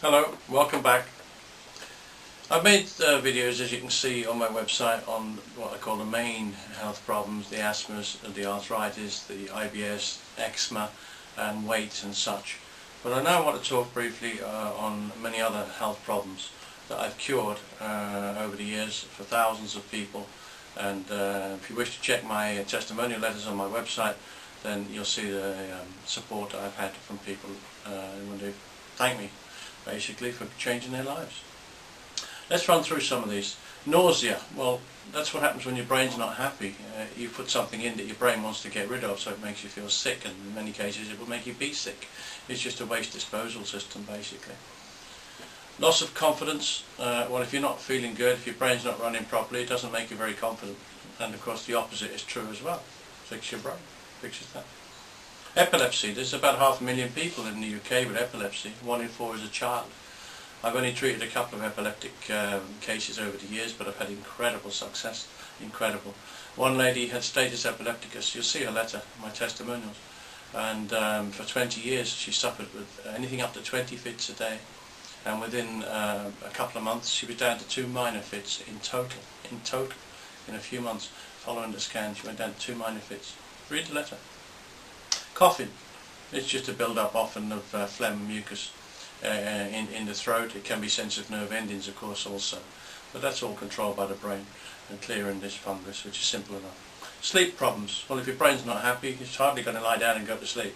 Hello, welcome back. I've made videos, as you can see, on my website on what I call the main health problems, the asthmas, the arthritis, the IBS, eczema and weight and such. But I now want to talk briefly on many other health problems that I've cured over the years for thousands of people. And if you wish to check my testimonial letters on my website, then you'll see the support that I've had from people when they thank me basically for changing their lives. Let's run through some of these. Nausea, well, that's what happens when your brain's not happy. You put something in that your brain wants to get rid of, so it makes you feel sick, and in many cases it will make you be sick. It's just a waste disposal system basically. Loss of confidence, well, if you're not feeling good, if your brain's not running properly, it doesn't make you very confident. And of course the opposite is true as well. Fix your brain, fixes that. Epilepsy, there's about 500,000 people in the UK with epilepsy, 1 in 4 is a child. I've only treated a couple of epileptic cases over the years, but I've had incredible success, incredible. One lady had status epilepticus, you'll see her letter, my testimonials, and for 20 years she suffered with anything up to 20 fits a day, and within a couple of months she was down to 2 minor fits in total, in a few months following the scan she went down to 2 minor fits. Read the letter. Coughing, it's just a build-up often of phlegm and mucus in the throat. It can be sensitive nerve endings, of course, also, but that's all controlled by the brain and clearing this fungus, which is simple enough. Sleep problems, well, if your brain's not happy, it's hardly going to lie down and go to sleep.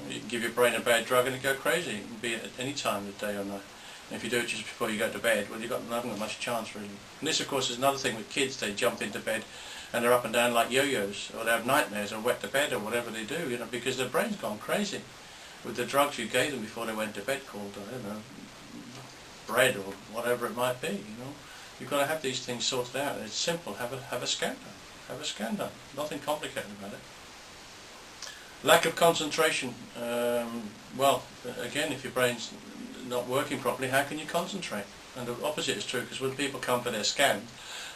You can give your brain a bad drug and it go crazy. It can be at any time of the day or night. And if you do it just before you go to bed, well, you haven't got much chance really. And this, of course, is another thing with kids. They jump into bed and they're up and down like yo-yos, or they have nightmares, or wet the bed, or whatever they do, you know, because their brain's gone crazy with the drugs you gave them before they went to bed, called, I don't know, bread or whatever it might be. You know, you've got to have these things sorted out. It's simple. Have a scan done. Have a scan done. Nothing complicated about it. Lack of concentration. Well, again, if your brain's not working properly, how can you concentrate? And the opposite is true, because when people come for their scan,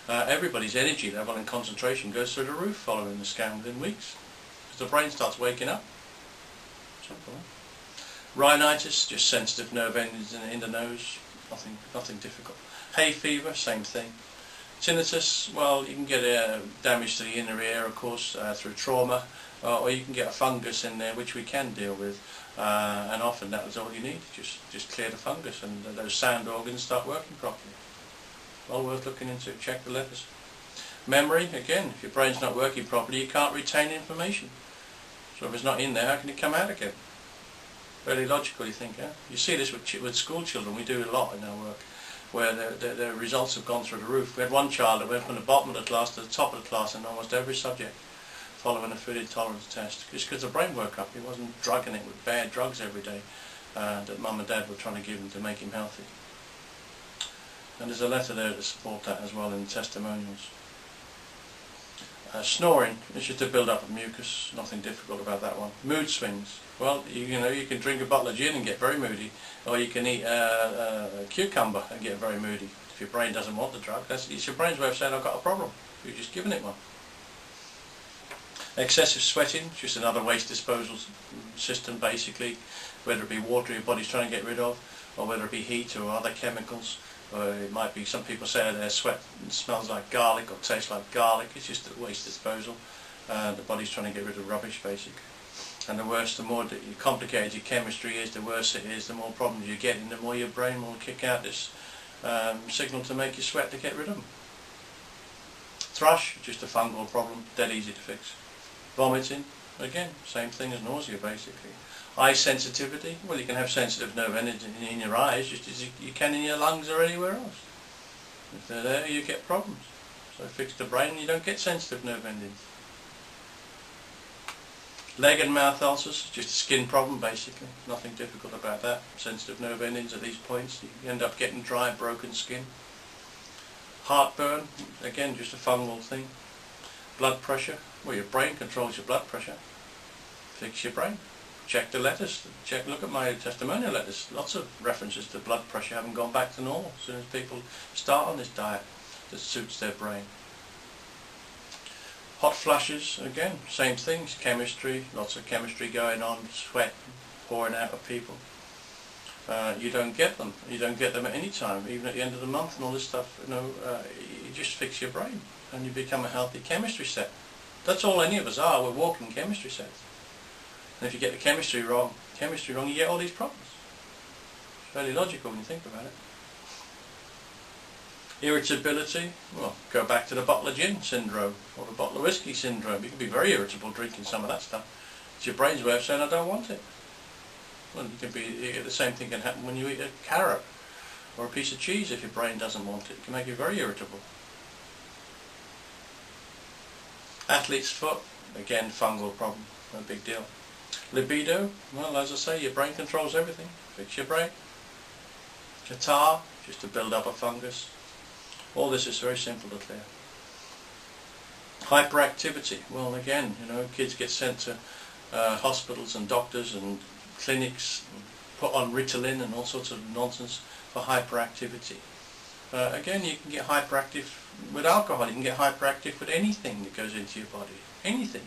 everybody's energy level and concentration goes through the roof following the scan within weeks, because the brain starts waking up. Simple. Rhinitis, just sensitive nerve endings in the nose, nothing difficult. Hay fever, same thing. Tinnitus, well, you can get damage to the inner ear, of course, through trauma, or you can get a fungus in there, which we can deal with, and often that is all you need. Just clear the fungus, and those sound organs start working properly. Well worth looking into. Check the letters. Memory, again, if your brain's not working properly, you can't retain information. So if it's not in there, how can it come out again? Very logical, you think, yeah? You see this with school children. We do a lot in our work, where their results have gone through the roof. We had one child that went from the bottom of the class to the top of the class in almost every subject, following a food intolerance test, just because the brain woke up. He wasn't drugging it with bad drugs every day that mum and dad were trying to give him to make him healthy. And there's a letter there to support that as well in the testimonials. Snoring, it's just a build-up of mucus, nothing difficult about that one. Mood swings, well, you know, you can drink a bottle of gin and get very moody, or you can eat a cucumber and get very moody. If your brain doesn't want the drug, it's your brain's way of saying, I've got a problem. You've just given it one. Excessive sweating, just another waste disposal system basically, whether it be water your body's trying to get rid of, or whether it be heat or other chemicals. Or it might be, some people say their sweat smells like garlic or tastes like garlic. It's just a waste disposal. The body's trying to get rid of rubbish basically. And the worse, the more complicated your chemistry is, the worse it is, the more problems you get, and the more your brain will kick out this signal to make you sweat to get rid of them. Thrush, just a fungal problem, dead easy to fix. Vomiting, again, same thing as nausea basically. Eye sensitivity, well, you can have sensitive nerve endings in your eyes just as you can in your lungs or anywhere else. If they're there, you get problems. So fix the brain, you don't get sensitive nerve endings. Leg and mouth ulcers, just a skin problem basically, nothing difficult about that. Sensitive nerve endings at these points, you end up getting dry, broken skin. Heartburn, again, just a fungal thing. Blood pressure, well, your brain controls your blood pressure. Fix your brain. Check the letters. Look at my testimonial letters. Lots of references to blood pressure having gone back to normal as soon as people start on this diet that suits their brain. Hot flushes, again, same things. Chemistry, lots of chemistry going on. Sweat pouring out of people. you don't get them. You don't get them at any time, even at the end of the month and all this stuff. You just fix your brain and you become a healthy chemistry set. That's all any of us are. We're walking chemistry sets. And if you get the chemistry wrong, you get all these problems. It's fairly logical when you think about it. Irritability, well, go back to the bottle of gin syndrome or the bottle of whiskey syndrome. You can be very irritable drinking some of that stuff. It's your brain's way of saying, I don't want it. Well, the same thing can happen when you eat a carrot or a piece of cheese if your brain doesn't want it. It can make you very irritable. Athlete's foot, again, fungal problem, no big deal. Libido, well, as I say, your brain controls everything. Fix your brain. Catarrh, just to build up a fungus. All this is very simple to clear. Hyperactivity, well, again, kids get sent to hospitals and doctors and clinics, and put on Ritalin and all sorts of nonsense for hyperactivity. Again, you can get hyperactive with alcohol. You can get hyperactive with anything that goes into your body. Anything.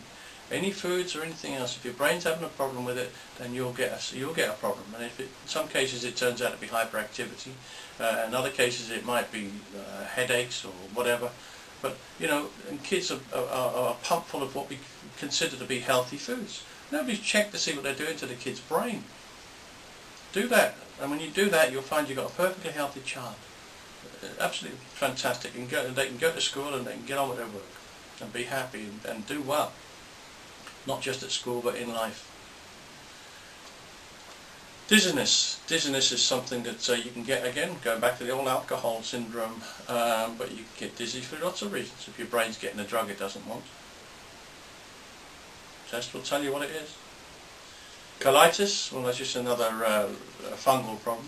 Any foods or anything else. If your brain's having a problem with it, then you'll get a problem. And in some cases it turns out to be hyperactivity. In other cases it might be headaches or whatever. But and kids are pumped full of what we consider to be healthy foods. Nobody's checked to see what they're doing to the kid's brain. Do that, and when you do that, you'll find you've got a perfectly healthy child. Absolutely fantastic. They can go to school and they can get on with their work and be happy and do well. Not just at school, but in life. Dizziness. Dizziness is something that you can get, again, going back to the old alcohol syndrome, but you can get dizzy for lots of reasons. If your brain's getting a drug it doesn't want. Test will tell you what it is. Colitis, well, that's just another fungal problem.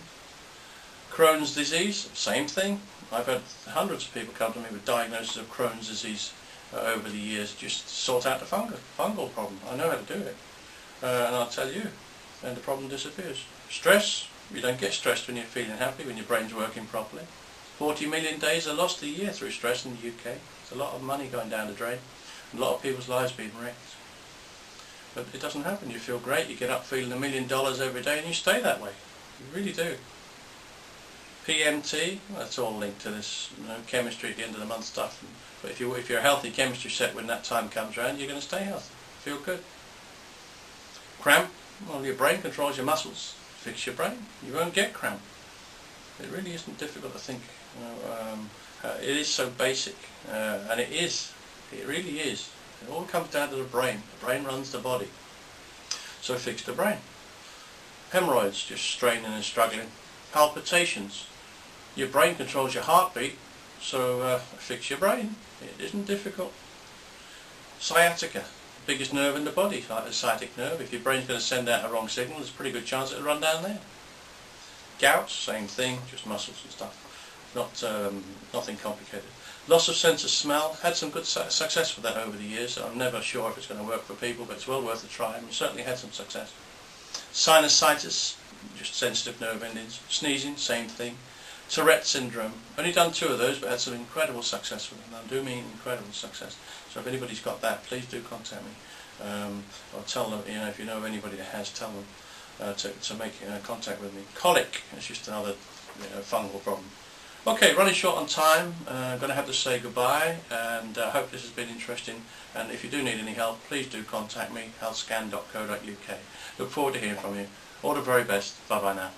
Crohn's disease, same thing. I've had hundreds of people come to me with diagnoses of Crohn's disease over the years, just sort out the fungal problem. I know how to do it, and I'll tell you, and the problem disappears. Stress, you don't get stressed when you're feeling happy, when your brain's working properly. 40 million days are lost a year through stress in the UK. It's a lot of money going down the drain, a lot of people's lives being wrecked. But it doesn't happen. You feel great, you get up feeling $1 million every day and you stay that way. You really do. PMT, well, that's all linked to this chemistry at the end of the month stuff. But if you're a healthy chemistry set when that time comes around, you're going to stay healthy. Feel good. Cramp, well, your brain controls your muscles. Fix your brain, you won't get cramp. It really isn't difficult to think. It is so basic, and it is. It really is. It all comes down to the brain. The brain runs the body. So fix the brain. Hemorrhoids, just straining and struggling. Palpitations. Your brain controls your heartbeat, so fix your brain. It isn't difficult. Sciatica, biggest nerve in the body, like the sciatic nerve. If your brain's going to send out a wrong signal, there's a pretty good chance it'll run down there. Gout, same thing, just muscles and stuff. Nothing complicated. Loss of sense of smell, had some good success with that over the years. I'm never sure if it's going to work for people, but it's well worth a try. We certainly had some success. Sinusitis, just sensitive nerve endings. Sneezing, same thing. Tourette syndrome, only done 2 of those, but had some incredible success with them. I do mean incredible success. So if anybody's got that, please do contact me. Or tell them, if you know of anybody that has, tell them to make contact with me. Colic, it's just another fungal problem. Okay, running short on time, I'm going to have to say goodbye, and I hope this has been interesting, and if you do need any help, please do contact me, healthscan.co.uk. Look forward to hearing from you. All the very best. Bye bye now.